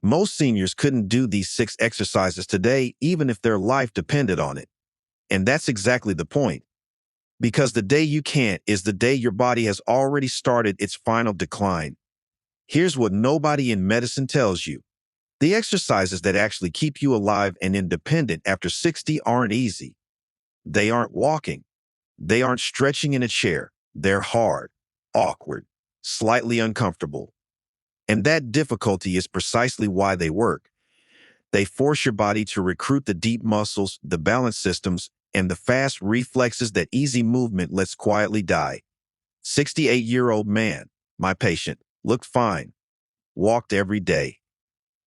Most seniors couldn't do these 6 exercises today, even if their life depended on it. And that's exactly the point. Because the day you can't is the day your body has already started its final decline. Here's what nobody in medicine tells you. The exercises that actually keep you alive and independent after 60 aren't easy. They aren't walking. They aren't stretching in a chair. They're hard, awkward, slightly uncomfortable. And that difficulty is precisely why they work. They force your body to recruit the deep muscles, the balance systems, and the fast reflexes that easy movement lets quietly die. 68-year-old man, my patient, looked fine, walked every day.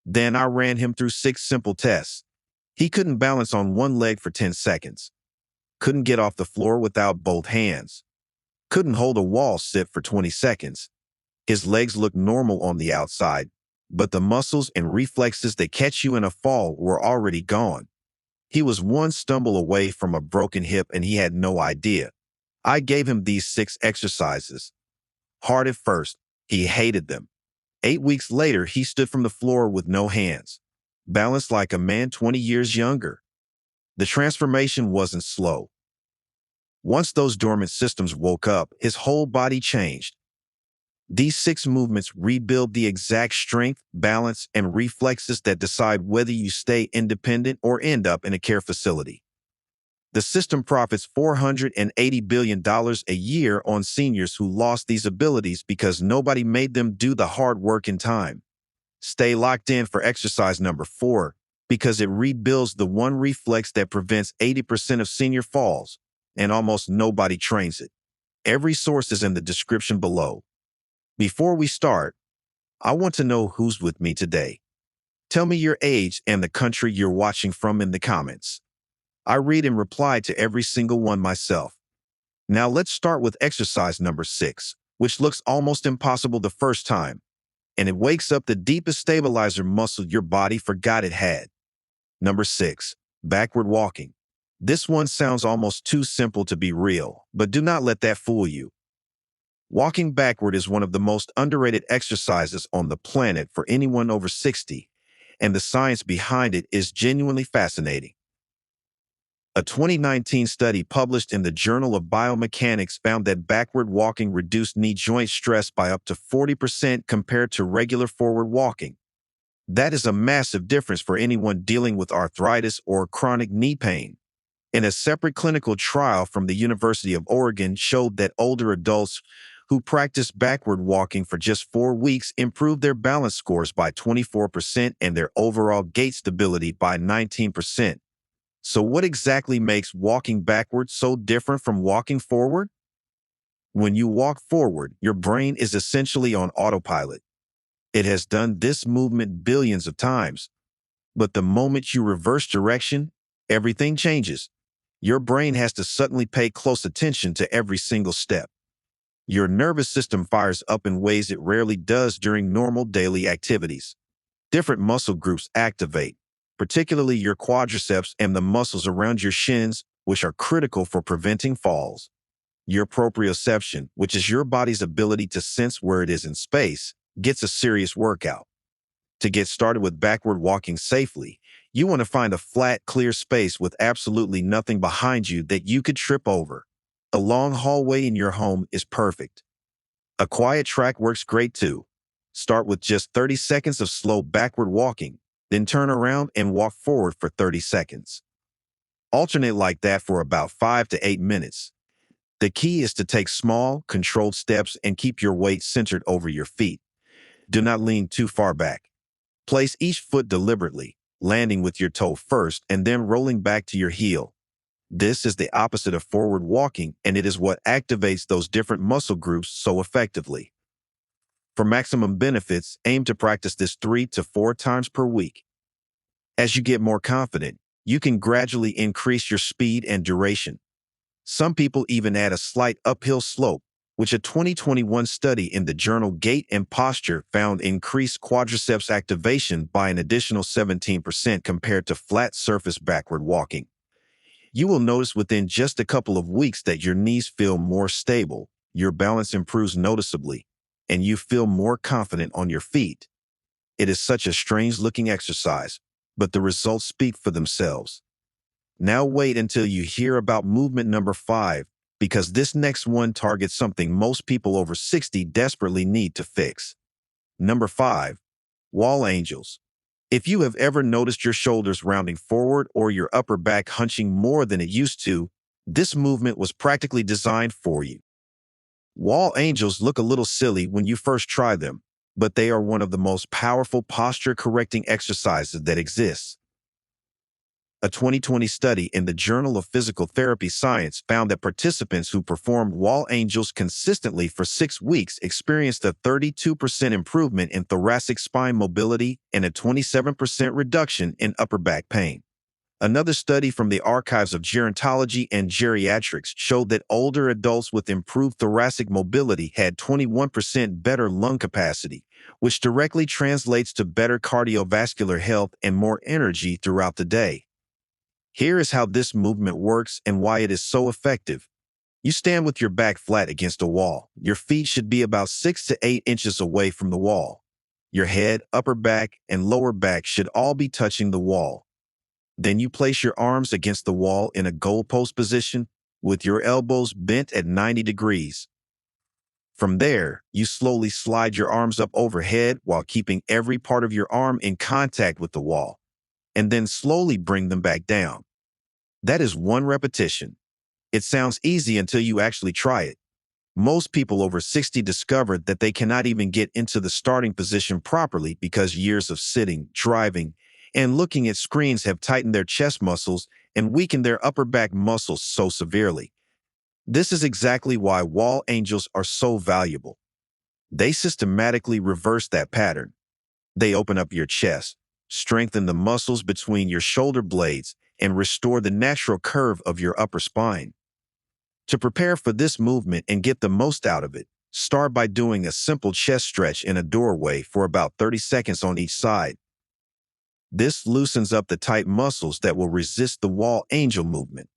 Then I ran him through 6 simple tests. He couldn't balance on one leg for 10 seconds. Couldn't get off the floor without both hands. Couldn't hold a wall sit for 20 seconds. His legs looked normal on the outside, but the muscles and reflexes that catch you in a fall were already gone. He was one stumble away from a broken hip and he had no idea. I gave him these 6 exercises. Hard at first, he hated them. 8 weeks later, he stood from the floor with no hands, balanced like a man 20 years younger. The transformation wasn't slow. Once those dormant systems woke up, his whole body changed. These 6 movements rebuild the exact strength, balance, and reflexes that decide whether you stay independent or end up in a care facility. The system profits $480 billion a year on seniors who lost these abilities because nobody made them do the hard work in time. Stay locked in for exercise number 4 because it rebuilds the one reflex that prevents 80% of senior falls, and almost nobody trains it. Every source is in the description below. Before we start, I want to know who's with me today. Tell me your age and the country you're watching from in the comments. I read and reply to every single one myself. Now let's start with exercise number 6, which looks almost impossible the first time, and it wakes up the deepest stabilizer muscle your body forgot it had. Number 6, backward walking. This one sounds almost too simple to be real, but do not let that fool you. Walking backward is one of the most underrated exercises on the planet for anyone over 60, and the science behind it is genuinely fascinating. A 2019 study published in the Journal of Biomechanics found that backward walking reduced knee joint stress by up to 40% compared to regular forward walking. That is a massive difference for anyone dealing with arthritis or chronic knee pain. And a separate clinical trial from the University of Oregon showed that older adults who practiced backward walking for just 4 weeks improved their balance scores by 24% and their overall gait stability by 19%. So what exactly makes walking backward so different from walking forward? When you walk forward, your brain is essentially on autopilot. It has done this movement billions of times. But the moment you reverse direction, everything changes. Your brain has to suddenly pay close attention to every single step. Your nervous system fires up in ways it rarely does during normal daily activities. Different muscle groups activate, particularly your quadriceps and the muscles around your shins, which are critical for preventing falls. Your proprioception, which is your body's ability to sense where it is in space, gets a serious workout. To get started with backward walking safely, you want to find a flat, clear space with absolutely nothing behind you that you could trip over. A long hallway in your home is perfect. A quiet track works great too. Start with just 30 seconds of slow backward walking, then turn around and walk forward for 30 seconds. Alternate like that for about 5 to 8 minutes. The key is to take small, controlled steps and keep your weight centered over your feet. Do not lean too far back. Place each foot deliberately, landing with your toe first and then rolling back to your heel. This is the opposite of forward walking, and it is what activates those different muscle groups so effectively. For maximum benefits, aim to practice this 3 to 4 times per week. As you get more confident, you can gradually increase your speed and duration. Some people even add a slight uphill slope, which a 2021 study in the journal Gait and Posture found increased quadriceps activation by an additional 17% compared to flat surface backward walking. You will notice within just a couple of weeks that your knees feel more stable, your balance improves noticeably, and you feel more confident on your feet. It is such a strange-looking exercise, but the results speak for themselves. Now wait until you hear about movement number 5, because this next one targets something most people over 60 desperately need to fix. Number 5, wall angels. If you have ever noticed your shoulders rounding forward or your upper back hunching more than it used to, this movement was practically designed for you. Wall angels look a little silly when you first try them, but they are one of the most powerful posture-correcting exercises that exists. A 2020 study in the Journal of Physical Therapy Science found that participants who performed wall angels consistently for 6 weeks experienced a 32% improvement in thoracic spine mobility and a 27% reduction in upper back pain. Another study from the Archives of Gerontology and Geriatrics showed that older adults with improved thoracic mobility had 21% better lung capacity, which directly translates to better cardiovascular health and more energy throughout the day. Here is how this movement works and why it is so effective. You stand with your back flat against a wall. Your feet should be about 6 to 8 inches away from the wall. Your head, upper back, and lower back should all be touching the wall. Then you place your arms against the wall in a goalpost position with your elbows bent at 90 degrees. From there, you slowly slide your arms up overhead while keeping every part of your arm in contact with the wall, and then slowly bring them back down. That is one repetition. It sounds easy until you actually try it. Most people over 60 discovered that they cannot even get into the starting position properly because years of sitting, driving, and looking at screens have tightened their chest muscles and weakened their upper back muscles so severely. This is exactly why wall angels are so valuable. They systematically reverse that pattern. They open up your chest, strengthen the muscles between your shoulder blades, and restore the natural curve of your upper spine. To prepare for this movement and get the most out of it, start by doing a simple chest stretch in a doorway for about 30 seconds on each side. This loosens up the tight muscles that will resist the wall angel movement.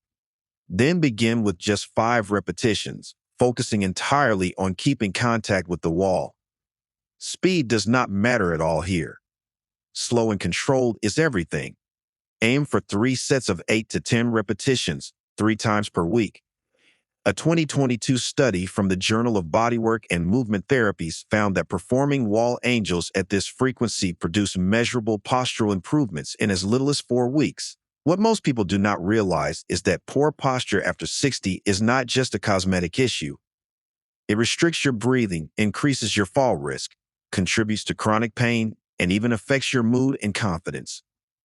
Then begin with just 5 repetitions, focusing entirely on keeping contact with the wall. Speed does not matter at all here. Slow and controlled is everything. Aim for 3 sets of 8 to 10 repetitions, 3 times per week. A 2022 study from the Journal of Bodywork and Movement Therapies found that performing wall angels at this frequency produced measurable postural improvements in as little as 4 weeks. What most people do not realize is that poor posture after 60 is not just a cosmetic issue. It restricts your breathing, increases your fall risk, contributes to chronic pain, and even affects your mood and confidence.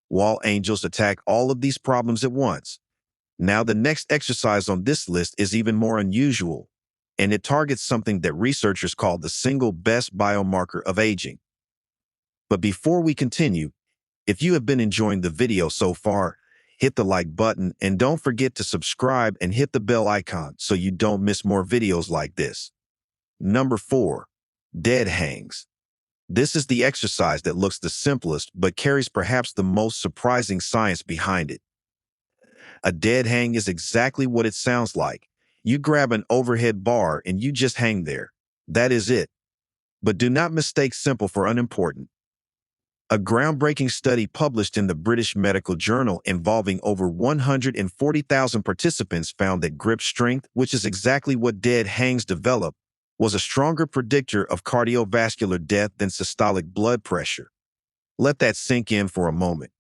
Wall angels attack all of these problems at once. Now, the next exercise on this list is even more unusual, and it targets something that researchers call the single best biomarker of aging. But before we continue, if you have been enjoying the video so far, hit the like button and don't forget to subscribe and hit the bell icon so you don't miss more videos like this. Number 4, dead hangs. This is the exercise that looks the simplest but carries perhaps the most surprising science behind it. A dead hang is exactly what it sounds like. You grab an overhead bar and you just hang there. That is it. But do not mistake simple for unimportant. A groundbreaking study published in the British Medical Journal involving over 140,000 participants found that grip strength, which is exactly what dead hangs develop, was a stronger predictor of cardiovascular death than systolic blood pressure. Let that sink in for a moment.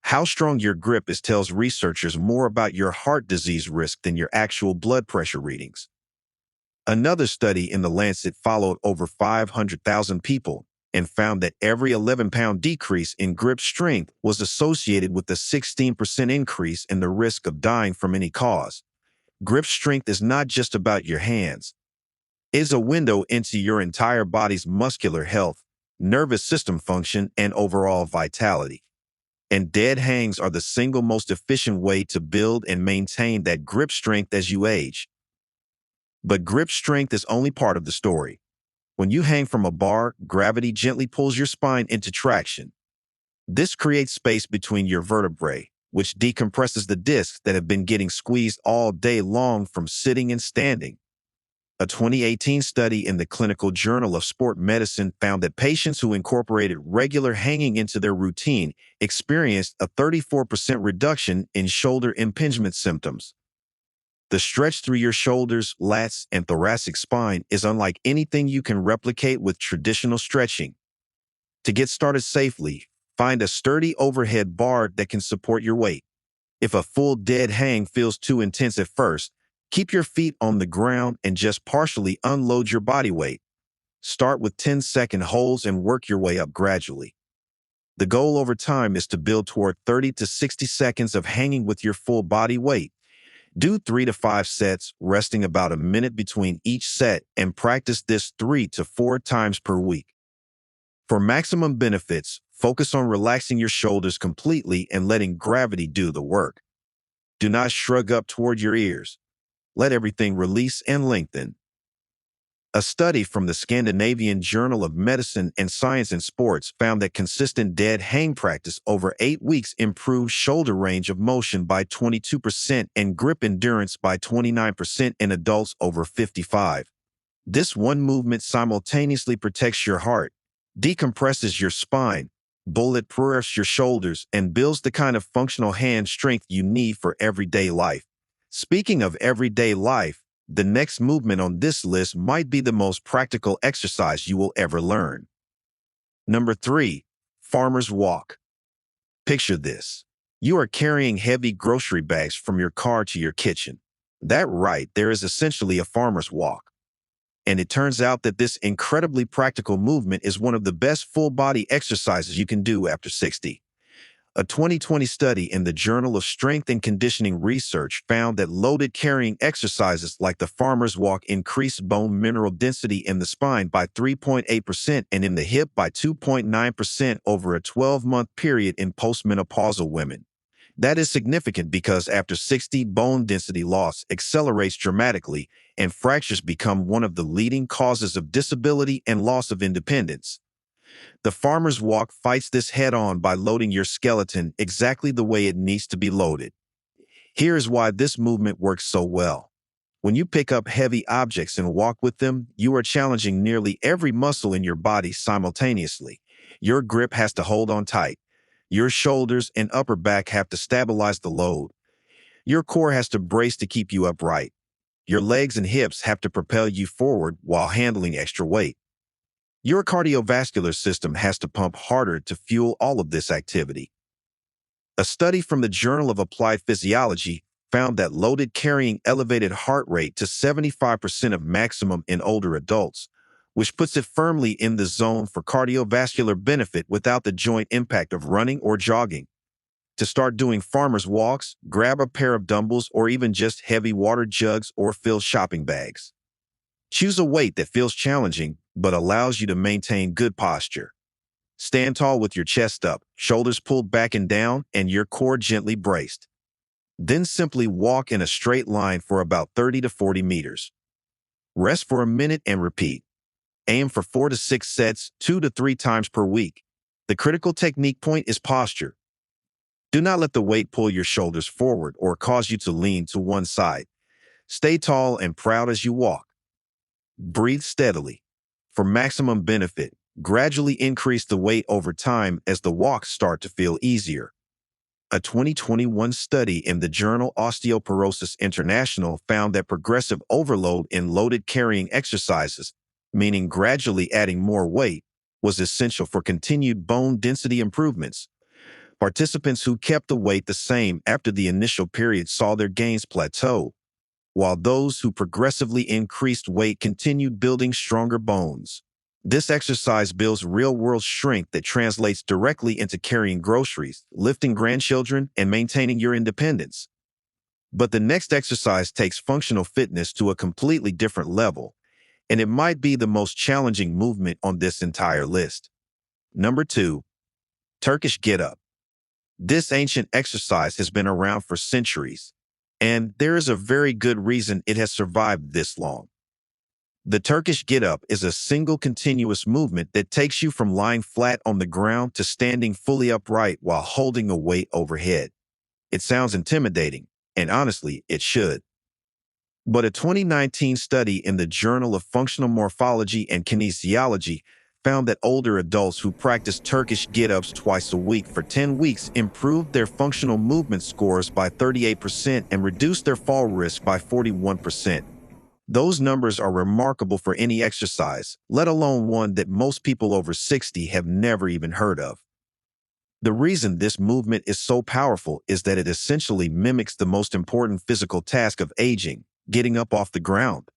How strong your grip is tells researchers more about your heart disease risk than your actual blood pressure readings. Another study in The Lancet followed over 500,000 people and found that every 11-pound decrease in grip strength was associated with a 16% increase in the risk of dying from any cause. Grip strength is not just about your hands. It's a window into your entire body's muscular health, nervous system function, and overall vitality. And dead hangs are the single most efficient way to build and maintain that grip strength as you age. But grip strength is only part of the story. When you hang from a bar, gravity gently pulls your spine into traction. This creates space between your vertebrae, which decompresses the discs that have been getting squeezed all day long from sitting and standing. A 2018 study in the Clinical Journal of Sport Medicine found that patients who incorporated regular hanging into their routine experienced a 34% reduction in shoulder impingement symptoms. The stretch through your shoulders, lats, and thoracic spine is unlike anything you can replicate with traditional stretching. To get started safely, find a sturdy overhead bar that can support your weight. If a full dead hang feels too intense at first, keep your feet on the ground and just partially unload your body weight. Start with 10-second holds and work your way up gradually. The goal over time is to build toward 30 to 60 seconds of hanging with your full body weight. Do 3 to 5 sets, resting about a minute between each set, and practice this 3 to 4 times per week. For maximum benefits, focus on relaxing your shoulders completely and letting gravity do the work. Do not shrug up toward your ears. Let everything release and lengthen. A study from the Scandinavian Journal of Medicine and Science in Sports found that consistent dead hang practice over 8 weeks improved shoulder range of motion by 22% and grip endurance by 29% in adults over 55. This one movement simultaneously protects your heart, decompresses your spine, bulletproofs your shoulders, and builds the kind of functional hand strength you need for everyday life. Speaking of everyday life, the next movement on this list might be the most practical exercise you will ever learn. Number 3, farmer's walk. Picture this. You are carrying heavy grocery bags from your car to your kitchen. That right, there is essentially a farmer's walk. And it turns out that this incredibly practical movement is one of the best full-body exercises you can do after 60. A 2020 study in the Journal of Strength and Conditioning Research found that loaded carrying exercises like the farmer's walk increased bone mineral density in the spine by 3.8% and in the hip by 2.9% over a 12-month period in postmenopausal women. That is significant because after 60, bone density loss accelerates dramatically, and fractures become one of the leading causes of disability and loss of independence. The farmer's walk fights this head-on by loading your skeleton exactly the way it needs to be loaded. Here's why this movement works so well. When you pick up heavy objects and walk with them, you are challenging nearly every muscle in your body simultaneously. Your grip has to hold on tight. Your shoulders and upper back have to stabilize the load. Your core has to brace to keep you upright. Your legs and hips have to propel you forward while handling extra weight. Your cardiovascular system has to pump harder to fuel all of this activity. A study from the Journal of Applied Physiology found that loaded carrying elevated heart rate to 75% of maximum in older adults, which puts it firmly in the zone for cardiovascular benefit without the joint impact of running or jogging. To start doing farmer's walks, grab a pair of dumbbells or even just heavy water jugs or filled shopping bags. Choose a weight that feels challenging but allows you to maintain good posture. Stand tall with your chest up, shoulders pulled back and down, and your core gently braced. Then simply walk in a straight line for about 30 to 40 meters. Rest for a minute and repeat. Aim for 4 to 6 sets, 2 to 3 times per week. The critical technique point is posture. Do not let the weight pull your shoulders forward or cause you to lean to one side. Stay tall and proud as you walk. Breathe steadily. For maximum benefit, gradually increase the weight over time as the walks start to feel easier. A 2021 study in the journal Osteoporosis International found that progressive overload in loaded carrying exercises, meaning gradually adding more weight, was essential for continued bone density improvements. Participants who kept the weight the same after the initial period saw their gains plateau, while those who progressively increased weight continued building stronger bones. This exercise builds real-world strength that translates directly into carrying groceries, lifting grandchildren, and maintaining your independence. But the next exercise takes functional fitness to a completely different level, and it might be the most challenging movement on this entire list. Number 2, Turkish get-up. This ancient exercise has been around for centuries, and there is a very good reason it has survived this long. The Turkish get-up is a single continuous movement that takes you from lying flat on the ground to standing fully upright while holding a weight overhead. It sounds intimidating, and honestly, it should. But a 2019 study in the Journal of Functional Morphology and Kinesiology found that older adults who practiced Turkish get-ups twice a week for 10 weeks improved their functional movement scores by 38% and reduced their fall risk by 41%. Those numbers are remarkable for any exercise, let alone one that most people over 60 have never even heard of. The reason this movement is so powerful is that it essentially mimics the most important physical task of aging, getting up off the ground.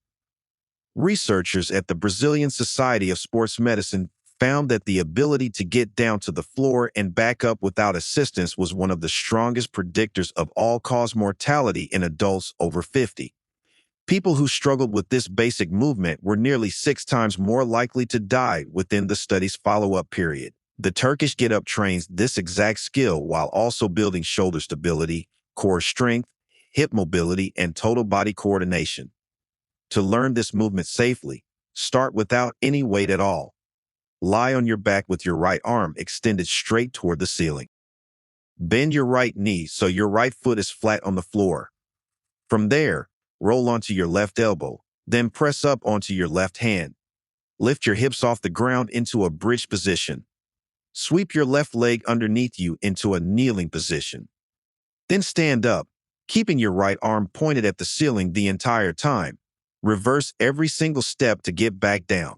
Researchers at the Brazilian Society of Sports Medicine found that the ability to get down to the floor and back up without assistance was one of the strongest predictors of all-cause mortality in adults over 50. People who struggled with this basic movement were nearly 6 times more likely to die within the study's follow-up period. The Turkish get-up trains this exact skill while also building shoulder stability, core strength, hip mobility, and total body coordination. To learn this movement safely, start without any weight at all. Lie on your back with your right arm extended straight toward the ceiling. Bend your right knee so your right foot is flat on the floor. From there, roll onto your left elbow, then press up onto your left hand. Lift your hips off the ground into a bridge position. Sweep your left leg underneath you into a kneeling position. Then stand up, keeping your right arm pointed at the ceiling the entire time. Reverse every single step to get back down.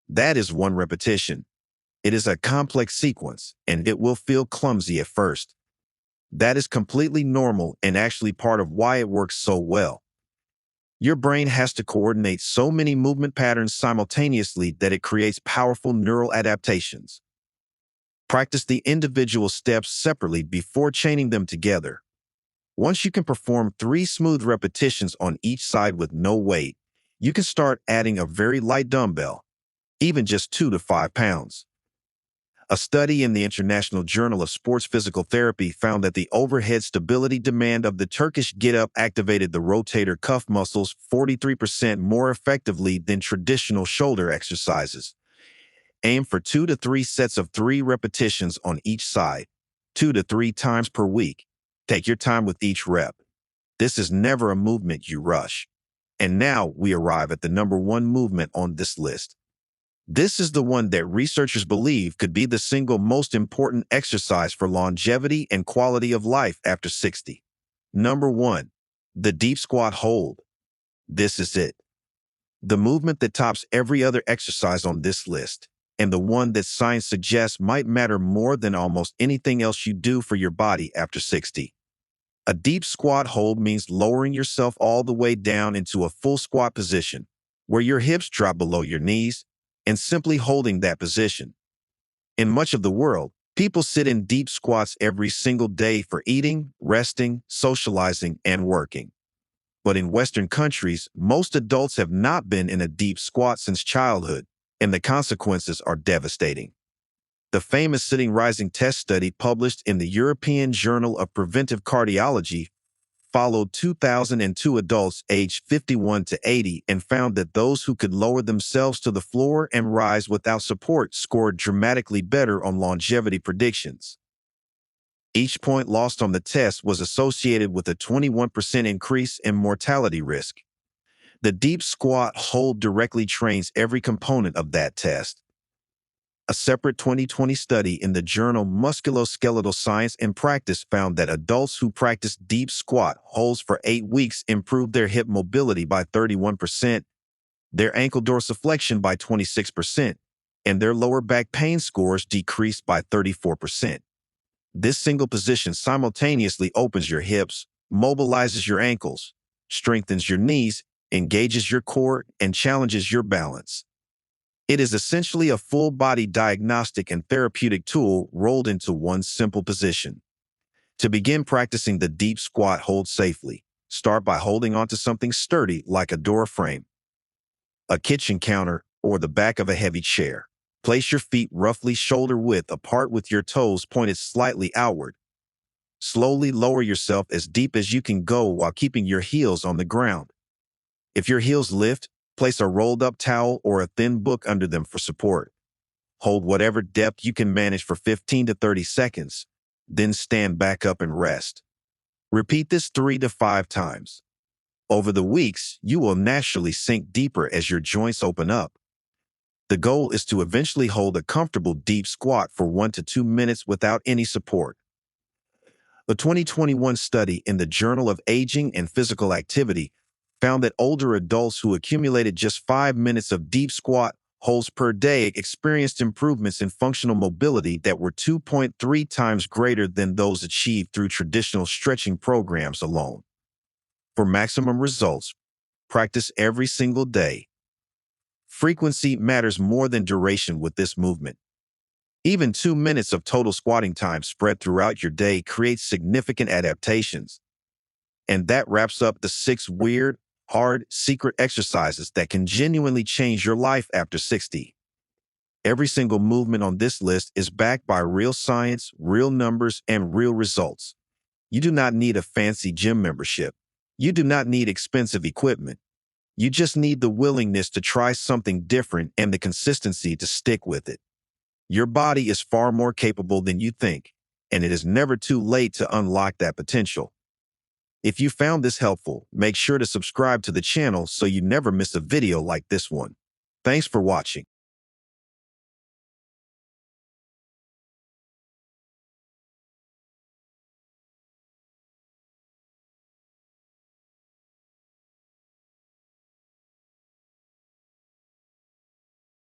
That is one repetition. It is a complex sequence, and it will feel clumsy at first. That is completely normal and actually part of why it works so well. Your brain has to coordinate so many movement patterns simultaneously that it creates powerful neural adaptations. Practice the individual steps separately before chaining them together. Once you can perform 3 smooth repetitions on each side with no weight, you can start adding a very light dumbbell, even just 2 to 5 pounds. A study in the International Journal of Sports Physical Therapy found that the overhead stability demand of the Turkish get-up activated the rotator cuff muscles 43% more effectively than traditional shoulder exercises. Aim for 2 to 3 sets of 3 repetitions on each side, 2 to 3 times per week. Take your time with each rep. This is never a movement you rush. And now we arrive at the number 1 movement on this list. This is the one that researchers believe could be the single most important exercise for longevity and quality of life after 60. Number 1, the deep squat hold. This is it. The movement that tops every other exercise on this list, and the one that science suggests might matter more than almost anything else you do for your body after 60. A deep squat hold means lowering yourself all the way down into a full squat position, where your hips drop below your knees, and simply holding that position. In much of the world, people sit in deep squats every single day for eating, resting, socializing, and working. But in Western countries, most adults have not been in a deep squat since childhood, and the consequences are devastating. The famous sitting-rising test study published in the European Journal of Preventive Cardiology followed 2,002 adults aged 51 to 80 and found that those who could lower themselves to the floor and rise without support scored dramatically better on longevity predictions. Each point lost on the test was associated with a 21% increase in mortality risk. The deep squat hold directly trains every component of that test. A separate 2020 study in the journal Musculoskeletal Science and Practice found that adults who practiced deep squat holds for 8 weeks improved their hip mobility by 31%, their ankle dorsiflexion by 26%, and their lower back pain scores decreased by 34%. This single position simultaneously opens your hips, mobilizes your ankles, strengthens your knees, engages your core, and challenges your balance. It is essentially a full-body diagnostic and therapeutic tool rolled into one simple position. To begin practicing the deep squat hold safely, start by holding onto something sturdy like a door frame, a kitchen counter, or the back of a heavy chair. Place your feet roughly shoulder-width apart with your toes pointed slightly outward. Slowly lower yourself as deep as you can go while keeping your heels on the ground. If your heels lift, place a rolled-up towel or a thin book under them for support. Hold whatever depth you can manage for 15 to 30 seconds, then stand back up and rest. Repeat this 3 to 5 times. Over the weeks, you will naturally sink deeper as your joints open up. The goal is to eventually hold a comfortable deep squat for 1 to 2 minutes without any support. A 2021 study in the Journal of Aging and Physical Activity found that older adults who accumulated just 5 minutes of deep squat holds per day experienced improvements in functional mobility that were 2.3 times greater than those achieved through traditional stretching programs alone. For maximum results, practice every single day. Frequency matters more than duration with this movement. Even 2 minutes of total squatting time spread throughout your day creates significant adaptations. And that wraps up the 6 weird, hard, secret exercises that can genuinely change your life after 60. Every single movement on this list is backed by real science, real numbers, and real results. You do not need a fancy gym membership. You do not need expensive equipment. You just need the willingness to try something different and the consistency to stick with it. Your body is far more capable than you think, and it is never too late to unlock that potential. If you found this helpful, make sure to subscribe to the channel so you never miss a video like this one. Thanks for watching.